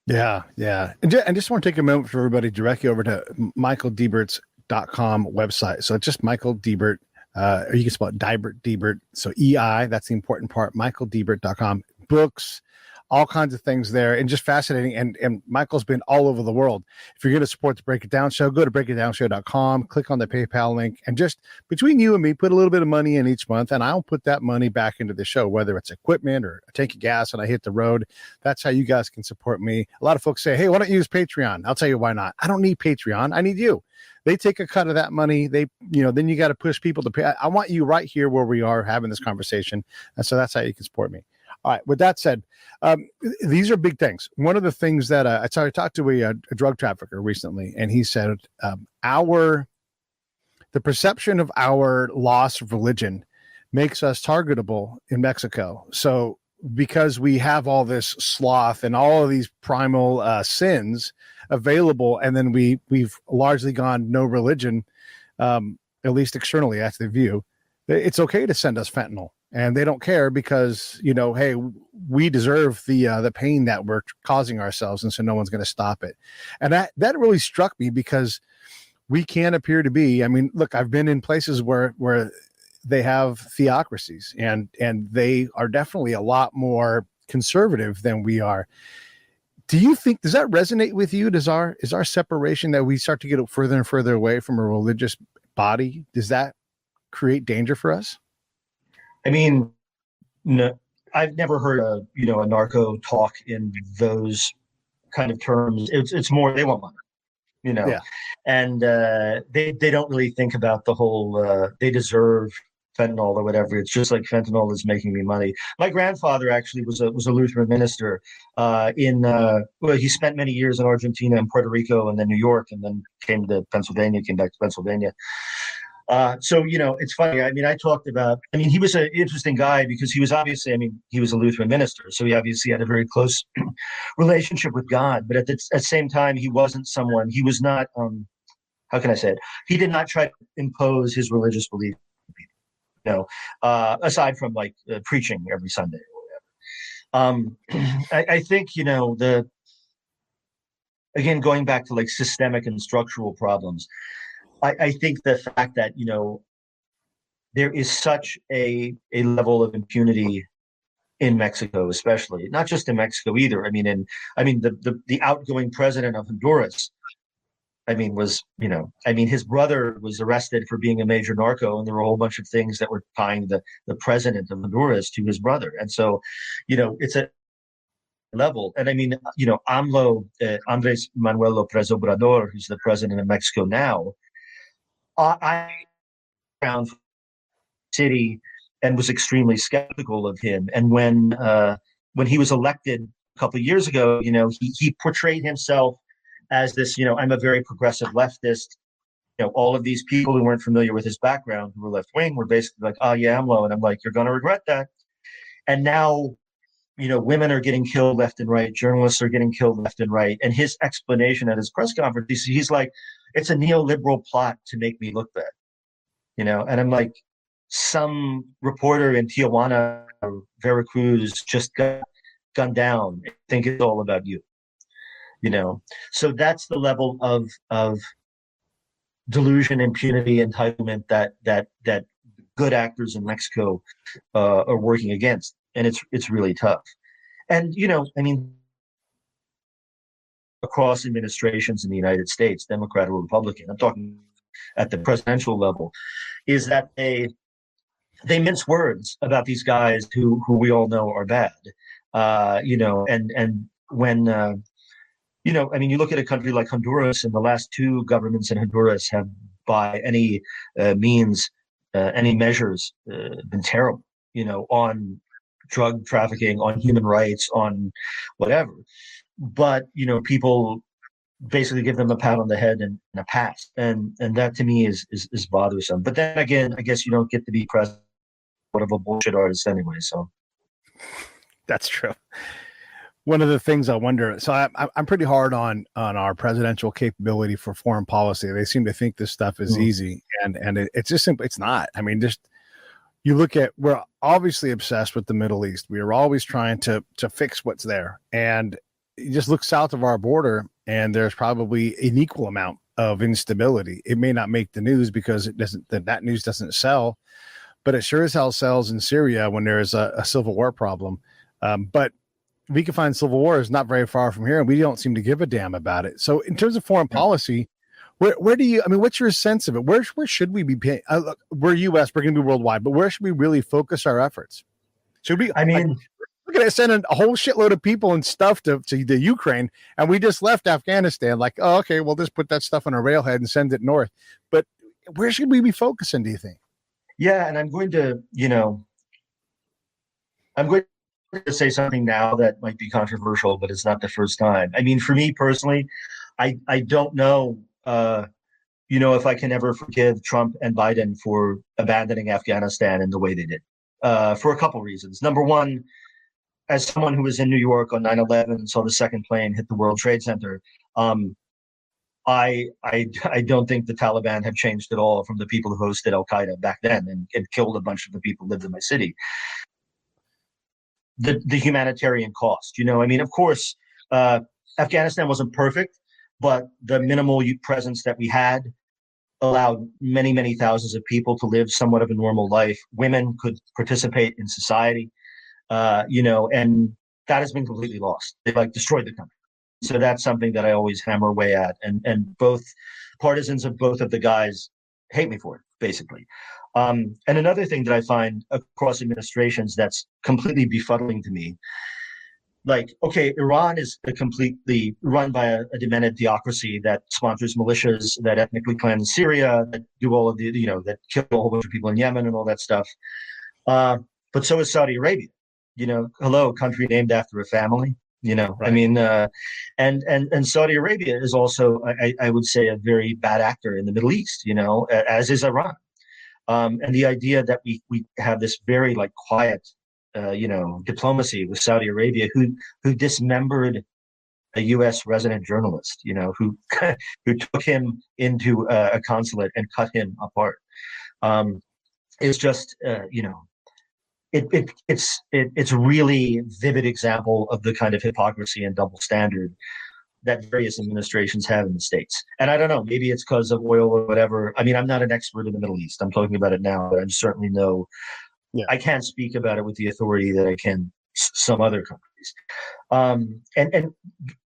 Yeah, yeah. And just want to take a moment for everybody to direct you over to michaeldeibert's.com website. So it's just Michael Deibert, or you can spell it Deibert. So EI, that's the important part, michaeldeibert's.com. Books, all kinds of things there, and just fascinating. And Michael's been all over the world. If you're going to support the Break It Down Show, go to breakitdownshow.com, click on the PayPal link, and just between you and me, put a little bit of money in each month, and I'll put that money back into the show, whether it's equipment or a tank of gas and I hit the road. That's how you guys can support me. A lot of folks say, hey, why don't you use Patreon? I'll tell you why not. I don't need Patreon. I need you. They take a cut of that money. They, you know, then you got to push people to pay. I want you right here where we are having this conversation. And so that's how you can support me. All right. With that said, these are big things. One of the things that I talked to a drug trafficker recently, and he said the perception of our loss of religion makes us targetable in Mexico. So because we have all this sloth and all of these primal sins available, and then we've largely gone no religion, at least externally, that's the view. It's okay to send us fentanyl. And they don't care because, you know, hey, we deserve the pain that we're causing ourselves, and so no one's going to stop it. And that really struck me because we can appear to be. I mean, look, I've been in places where they have theocracies, and they are definitely a lot more conservative than we are. Do you think, does that resonate with you? Is our separation that we start to get further and further away from a religious body? Does that create danger for us? I mean, no, I've never heard a narco talk in those kind of terms. It's more they want money, you know, yeah. And they don't really think about the whole they deserve fentanyl or whatever. It's just like fentanyl is making me money. My grandfather actually was a Lutheran minister he spent many years in Argentina and Puerto Rico and then New York, and then came back to Pennsylvania. So, you know, it's funny. I mean, he was an interesting guy because he was obviously, he was a Lutheran minister. So he obviously had a very close relationship with God. But at the same time, he was not, how can I say it? He did not try to impose his religious belief on people, you know, aside from preaching every Sunday or I think, again, going back to like systemic and structural problems, I think the fact that, there is such a level of impunity in Mexico, especially, not just in Mexico either. The outgoing president of Honduras, his brother was arrested for being a major narco, and there were a whole bunch of things that were tying the president of Honduras to his brother. And so, it's a level. And Andres Manuel López Obrador, who's the president of Mexico now, I found city and was extremely skeptical of him. And when he was elected a couple of years ago, he portrayed himself as this, I'm a very progressive leftist. All of these people who weren't familiar with his background, who were left wing, were basically like, "Oh yeah, AMLO," and I'm like, "You're going to regret that." And now, women are getting killed left and right, journalists are getting killed left and right. And his explanation at his press conference, he's like, "It's a neoliberal plot to make me look bad," And I'm like, some reporter in Tijuana or Veracruz just got gunned down. I think it's all about you. So that's the level of delusion, impunity, entitlement that good actors in Mexico are working against, and it's really tough. And across administrations in the United States, Democrat or Republican, I'm talking at the presidential level, is that they mince words about these guys who we all know are bad. And when you look at a country like Honduras, and the last two governments in Honduras have, by any means, any measures, been terrible, on drug trafficking, on human rights, on whatever. But, people basically give them a pat on the head and a pass. And that to me is bothersome. But then again, I guess you don't get to be president of a bullshit artist anyway. So that's true. One of the things I wonder, so I'm pretty hard on our presidential capability for foreign policy. They seem to think this stuff is easy, and it's just simple. It's not. Just you look at, we're obviously obsessed with the Middle East. We are always trying to fix what's there, and you just look south of our border, and there's probably an equal amount of instability. It may not make the news because that news doesn't sell, but it sure as hell sells in Syria when there's a civil war problem. But we can find civil wars not very far from here, and we don't seem to give a damn about it. So in terms of foreign policy, where do you, what's your sense of it? Where should we be paying? Look, we're U.S., we're going to be worldwide, but where should we really focus our efforts? Should we, look at it, sending a whole shitload of people and stuff to the Ukraine, and we just left Afghanistan like, oh, okay, we'll just put that stuff on a railhead and send it north. But where should we be focusing, do you think? Yeah, and I'm going to say something now that might be controversial, but it's not the first time. For me personally, I don't know, if I can ever forgive Trump and Biden for abandoning Afghanistan in the way they did, for a couple reasons. Number one, as someone who was in New York on 9/11 and saw the second plane hit the World Trade Center, I don't think the Taliban have changed at all from the people who hosted Al Qaeda back then and killed a bunch of the people who lived in my city. The humanitarian cost, of course, Afghanistan wasn't perfect, but the minimal presence that we had allowed many, many thousands of people to live somewhat of a normal life. Women could participate in society, and that has been completely lost. They destroyed the country. So that's something that I always hammer away at. And both partisans of both of the guys hate me for it, basically. And another thing that I find across administrations that's completely befuddling to me, Iran is completely run by a demented theocracy that sponsors militias that ethnically cleanse Syria, that do all of the, that kill a whole bunch of people in Yemen and all that stuff. But so is Saudi Arabia. Hello, country named after a family. Right. And Saudi Arabia is also, I would say, a very bad actor in the Middle East, as is Iran. And the idea that we have this very quiet, diplomacy with Saudi Arabia, who dismembered a U.S. resident journalist, who took him into a consulate and cut him apart, is just, it's a really vivid example of the kind of hypocrisy and double standard that various administrations have in the States. And I don't know, maybe it's because of oil or whatever. I mean, I'm not an expert in the Middle East. I'm talking about it now, but I certainly know I can't speak about it with the authority that I can some other countries. And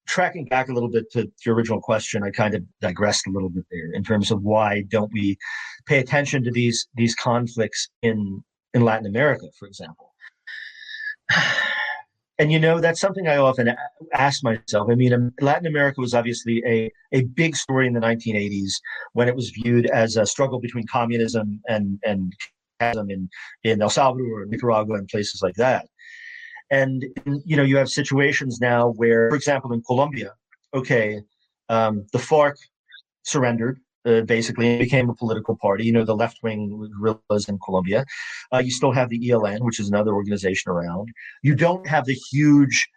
tracking back a little bit to your original question, I kind of digressed a little bit there in terms of why don't we pay attention to these conflicts in Latin America, for example. And, that's something I often ask myself. I mean, Latin America was obviously a big story in the 1980s when it was viewed as a struggle between communism and in El Salvador, Nicaragua, and places like that. And, you have situations now where, for example, in Colombia, the FARC surrendered. Basically became a political party, the left-wing guerrillas in Colombia. You still have the ELN, which is another organization around. You don't have the huge,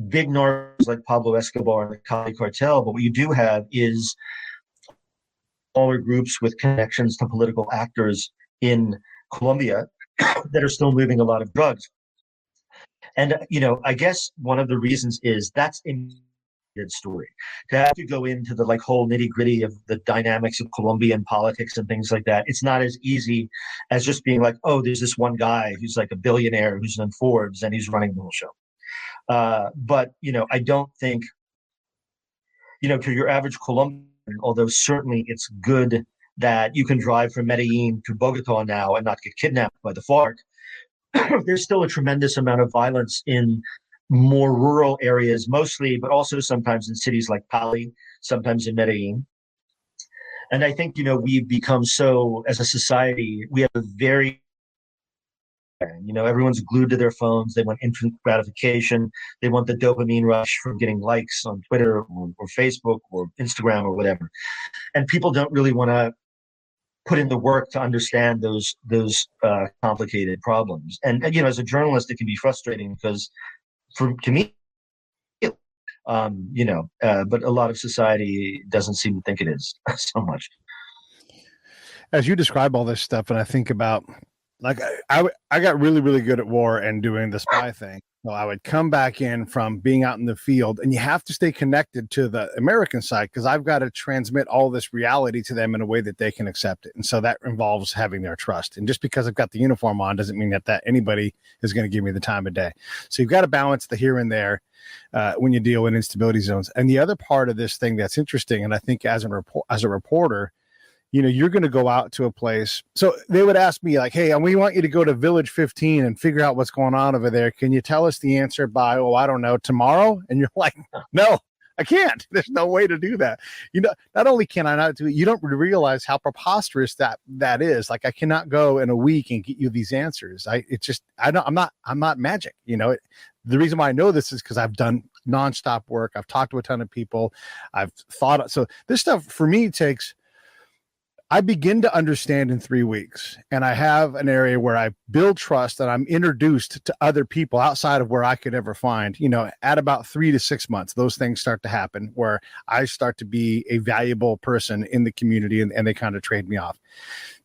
big narcos like Pablo Escobar and the Cali Cartel, but what you do have is smaller groups with connections to political actors in Colombia that are still moving a lot of drugs. And, I guess one of the reasons is that's story. To have to go into the whole nitty gritty of the dynamics of Colombian politics and things like that, it's not as easy as just being like, oh, there's this one guy who's like a billionaire who's in Forbes and he's running the whole show. But I don't think, to your average Colombian, although certainly it's good that you can drive from Medellin to Bogota now and not get kidnapped by the FARC, there's still a tremendous amount of violence in more rural areas mostly, but also sometimes in cities like Cali, sometimes in Medellin. And I think, we've become so, as a society, we have a very, everyone's glued to their phones. They want instant gratification. They want the dopamine rush from getting likes on Twitter or Facebook or Instagram or whatever. And people don't really want to put in the work to understand those complicated problems. And, as a journalist, it can be frustrating because to me, but a lot of society doesn't seem to think it is so much. As you describe all this stuff, and I think about, I got really, really good at war and doing the spy thing. So I would come back in from being out in the field, and you have to stay connected to the American side because I've got to transmit all this reality to them in a way that they can accept it. And so that involves having their trust. And just because I've got the uniform on doesn't mean that anybody is going to give me the time of day. So you've got to balance the here and there when you deal with instability zones. And the other part of this thing that's interesting, and I think as a reporter, you're going to go out to a place. So they would ask me like, hey, we want you to go to Village 15 and figure out what's going on over there. Can you tell us the answer by, I don't know, tomorrow? And you're like, no, I can't. There's no way to do that. Not only can I not do it, you don't realize how preposterous that is. Like I cannot go in a week and get you these answers. I'm not magic. The reason why I know this is because I've done nonstop work. I've talked to a ton of people. I've thought. So this stuff for me I begin to understand in 3 weeks, and I have an area where I build trust and I'm introduced to other people outside of where I could ever find, at about 3 to 6 months, those things start to happen where I start to be a valuable person in the community and they kind of trade me off.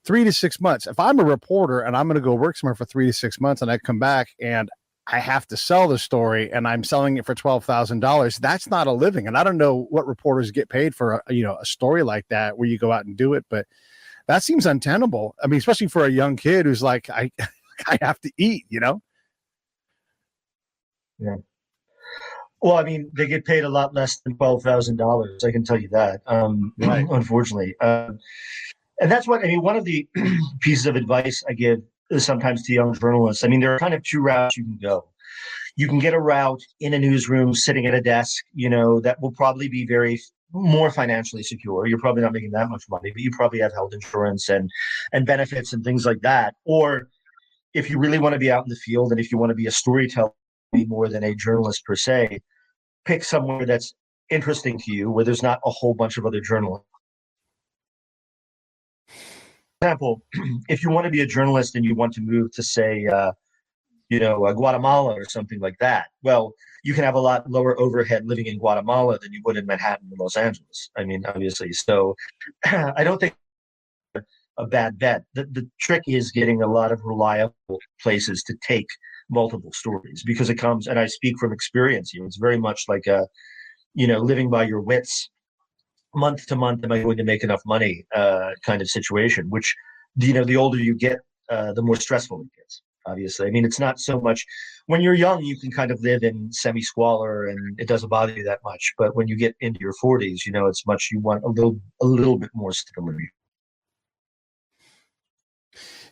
3 to 6 months. If I'm a reporter and I'm going to go work somewhere for 3 to 6 months and I come back and I have to sell the story and I'm selling it for $12,000. That's not a living. And I don't know what reporters get paid for a story like that where you go out and do it, but that seems untenable. I mean, especially for a young kid who's like, I have to eat, Yeah. Well, I mean, they get paid a lot less than $12,000. I can tell you that, right. Unfortunately. And that's one of the pieces of advice I give sometimes to young journalists. I mean, there are kind of two routes you can go. You can get a route in a newsroom, sitting at a desk, that will probably be more financially secure. You're probably not making that much money, but you probably have health insurance and benefits and things like that. Or if you really want to be out in the field and if you want to be a storyteller more than a journalist per se, pick somewhere that's interesting to you, where there's not a whole bunch of other journalists. For example, if you want to be a journalist and you want to move to, say, Guatemala or something like that, well, you can have a lot lower overhead living in Guatemala than you would in Manhattan or Los Angeles. I mean, obviously. So I don't think a bad bet. The trick is getting a lot of reliable places to take multiple stories, because it comes, and I speak from experience here, it's very much like a, living by your wits, month to month, am I going to make enough money kind of situation, which, the older you get, the more stressful it gets, obviously. I mean, it's not so much when you're young, you can kind of live in semi squalor and it doesn't bother you that much. But when you get into your 40s, it's much, you want a little bit more stability.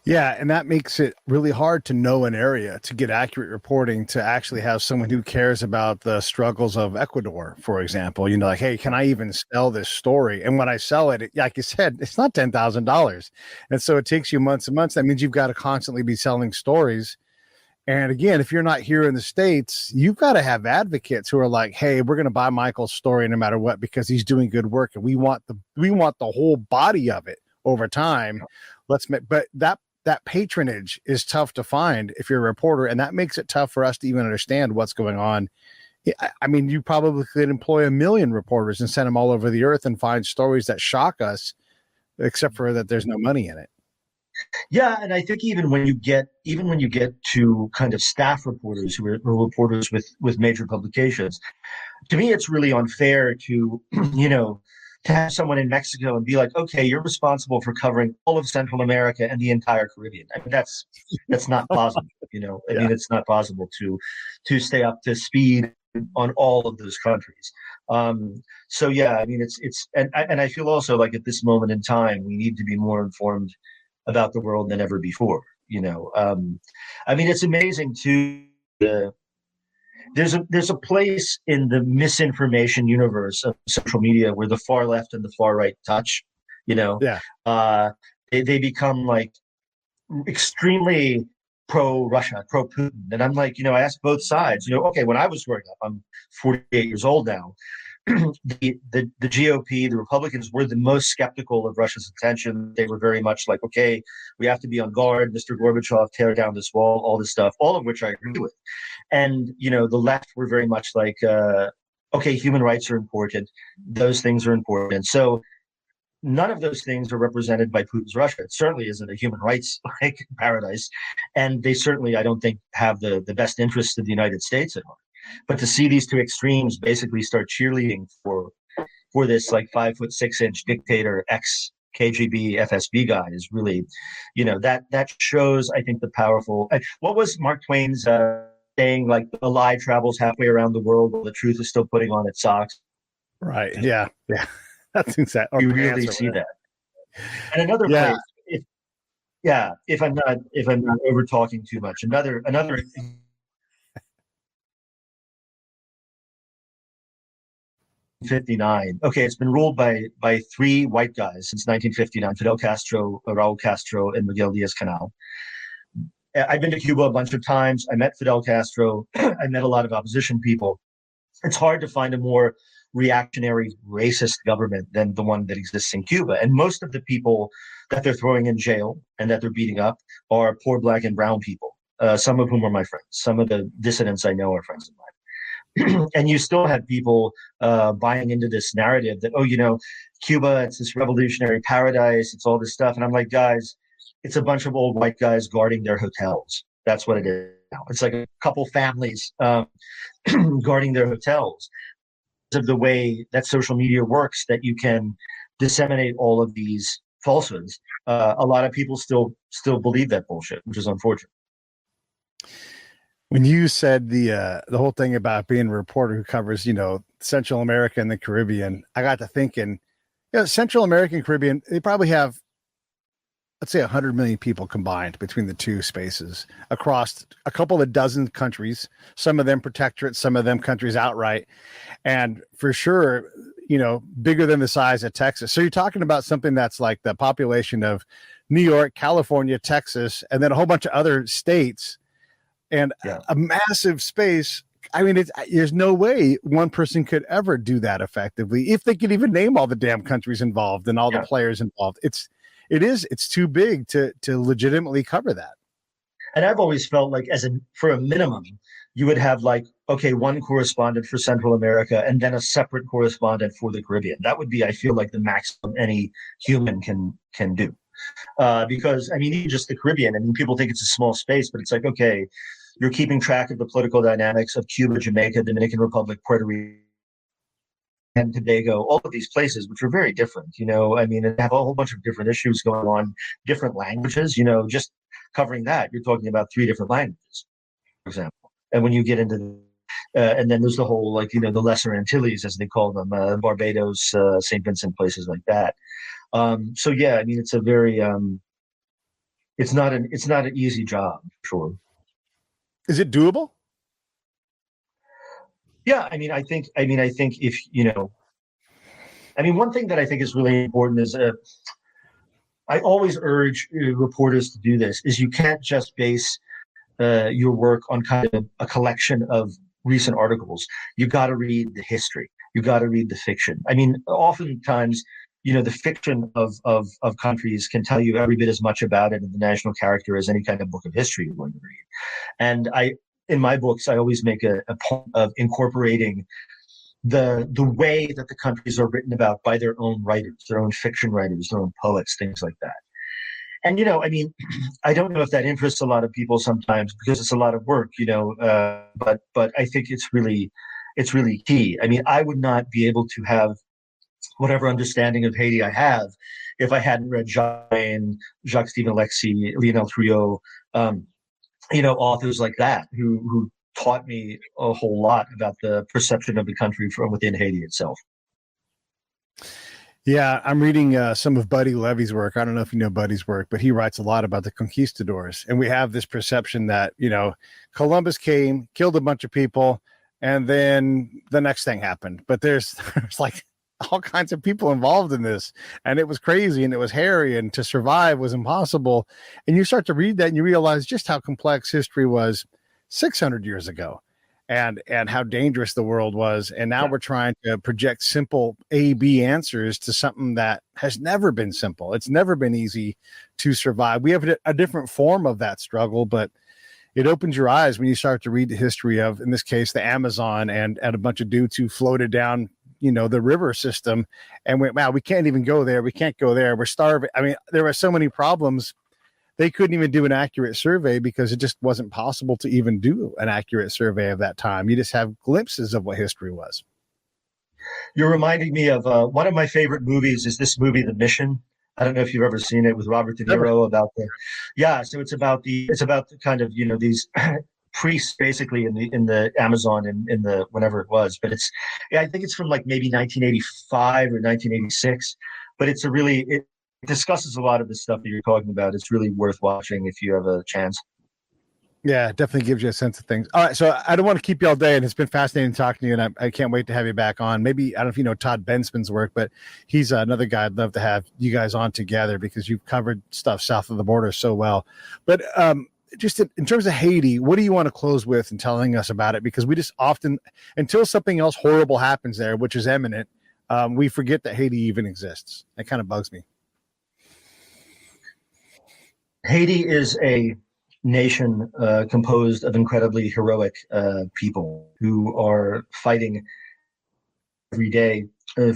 Yeah, and that makes it really hard to know an area, to get accurate reporting, to actually have someone who cares about the struggles of Ecuador, for example. Like, hey, can I even sell this story? And when I sell it, like you said, it's not $10,000. And so it takes you months and months. That means you've got to constantly be selling stories. And again, if you're not here in the States, you've got to have advocates who are like, hey, we're going to buy Michael's story no matter what, because he's doing good work. And we want the whole body of it over time. But that patronage is tough to find if you're a reporter, and that makes it tough for us to even understand what's going on. I mean, you probably could employ 1 million reporters and send them all over the earth and find stories that shock us, except for that there's no money in it. Yeah, and I think even when you get to kind of staff reporters who are reporters with major publications, to me it's really unfair to to have someone in Mexico and be like, okay, you're responsible for covering all of Central America and the entire Caribbean. I mean, that's not possible. I mean, it's not possible to stay up to speed on all of those countries. So yeah, I mean, it's and I feel also like at this moment in time, we need to be more informed about the world than ever before. I mean, it's amazing too. There's a place in the misinformation universe of social media where the far left and the far right touch. They become like extremely pro Russia, pro Putin, and I'm like, I ask both sides. Okay, when I was growing up, I'm 48 years old now. the GOP, the Republicans, were the most skeptical of Russia's intention. They were very much like, okay, we have to be on guard. Mr. Gorbachev, tear down this wall, all this stuff, all of which I agree with. And, the left were very much like, okay, human rights are important. Those things are important. So none of those things are represented by Putin's Russia. It certainly isn't a human rights paradise. And they certainly, I don't think, have the best interests of the United States at heart. But to see these two extremes basically start cheerleading for this like 5'6" dictator ex KGB FSB guy is really, that shows, I think, the powerful. What was Mark Twain's saying? Like, a lie travels halfway around the world while the truth is still putting on its socks. Right. Yeah. That's exactly. You really see that. And another place. If I'm not over talking too much, another. 1959. Okay, it's been ruled by three white guys since 1959: Fidel Castro, Raul Castro, and Miguel Diaz-Canel. I've been to Cuba a bunch of times. I met Fidel Castro. I met a lot of opposition people. It's hard to find a more reactionary, racist government than the one that exists in Cuba. And most of the people that they're throwing in jail and that they're beating up are poor Black and brown people, some of whom are my friends. Some of the dissidents I know are friends of mine. And you still have people buying into this narrative that, Cuba, it's this revolutionary paradise, it's all this stuff. And I'm like, guys, it's a bunch of old white guys guarding their hotels. That's what it is now. It's like a couple families guarding their hotels. Of the way that social media works, that you can disseminate all of these falsehoods. A lot of people still believe that bullshit, which is unfortunate. When you said the whole thing about being a reporter who covers, Central America and the Caribbean, I got to thinking, Central American Caribbean, they probably have, let's say, 100 million people combined between the two spaces across a couple of dozen countries, some of them protectorates, some of them countries outright. And for sure, bigger than the size of Texas. So you're talking about something that's like the population of New York, California, Texas, and then a whole bunch of other states. And a massive space. I mean, there's no way one person could ever do that effectively, if they could even name all the damn countries involved and all the players involved. It's too big to legitimately cover that. And I've always felt like, for a minimum, you would have one correspondent for Central America and then a separate correspondent for the Caribbean. That would be, I feel like, the maximum any human can do. because I mean, even just the Caribbean. I mean, people think it's a small space, but it's like, okay, you're keeping track of the political dynamics of Cuba, Jamaica, Dominican Republic, Puerto Rico, and Tobago, all of these places, which are very different. I mean, and have a whole bunch of different issues going on, different languages. Just covering that, you're talking about 3 different languages, for example. And when you get into and then there's the whole, like, the Lesser Antilles, as they call them, Barbados, St. Vincent, places like that. So yeah, I mean, it's a very, it's not an easy job, sure. Is it doable? Yeah, I mean, I think if one thing that I think is really important is, I always urge reporters to do this, is you can't just base your work on kind of a collection of recent articles. You got to read the history. You got to read the fiction. I mean, oftentimes, the fiction of countries can tell you every bit as much about it in the national character as any kind of book of history you're going to read. And in my books, I always make a point of incorporating the way that the countries are written about by their own writers, their own fiction writers, their own poets, things like that. And, I mean, I don't know if that interests a lot of people sometimes because it's a lot of work, but I think it's really key. I mean, I would not be able to have whatever understanding of Haiti I have if I hadn't read Jacques-Stephen Alexis, Lionel Trouillot, authors like that who taught me a whole lot about the perception of the country from within Haiti itself. Yeah, I'm reading some of Buddy Levy's work. I don't know if you know Buddy's work, but he writes a lot about the conquistadors. And we have this perception that, Columbus came, killed a bunch of people, and then the next thing happened. But there's like all kinds of people involved in this. And it was crazy and it was hairy, and to survive was impossible. And you start to read that and you realize just how complex history was 600 years ago. And how dangerous the world was. And now we're trying to project simple A-B answers to something that has never been simple. It's never been easy to survive. We have a different form of that struggle, but it opens your eyes when you start to read the history of, in this case, the Amazon and a bunch of dudes who floated down, the river system and went, wow, we can't even go there. We can't go there. We're starving. I mean, there were so many problems. They couldn't even do an accurate survey because it just wasn't possible to even do an accurate survey of that time. You just have glimpses of what history was. You're reminding me of one of my favorite movies is this movie, The Mission. I don't know if you've ever seen it, with Robert De Niro so it's about the kind of, these priests basically in the Amazon in the whenever it was, but I think it's from like maybe 1985 or 1986, but it's it discusses a lot of the stuff that you're talking about. It's really worth watching if you have a chance. Yeah, it definitely gives you a sense of things. All right, so I don't want to keep you all day, and it's been fascinating talking to you, and I can't wait to have you back on. Maybe, I don't know if you know Todd Bensman's work, but he's another guy I'd love to have you guys on together because you've covered stuff south of the border so well. But just in terms of Haiti, what do you want to close with in telling us about it? Because we just often, until something else horrible happens there, which is imminent, we forget that Haiti even exists. It kind of bugs me. Haiti is a nation composed of incredibly heroic people who are fighting every day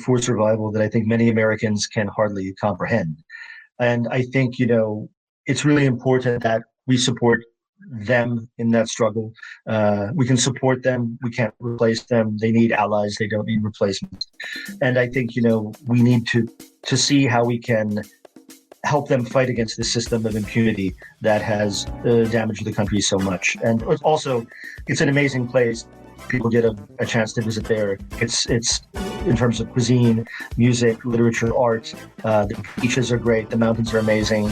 for survival that I think many Americans can hardly comprehend. And I think, it's really important that we support them in that struggle. We can support them. We can't replace them. They need allies. They don't need replacements. And I think, we need to see how we can help them fight against this system of impunity that has damaged the country so much. And also, it's an amazing place. People get a chance to visit there. It's in terms of cuisine, music, literature, art. The beaches are great. The mountains are amazing.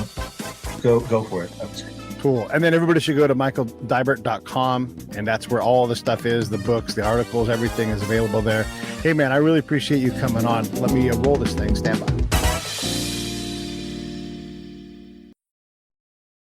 Go for it, I would say. Cool. And then everybody should go to michaeldeibert.com, and that's where all the stuff is, the books, the articles, everything is available there. Hey, man, I really appreciate you coming on. Let me roll this thing. Stand by.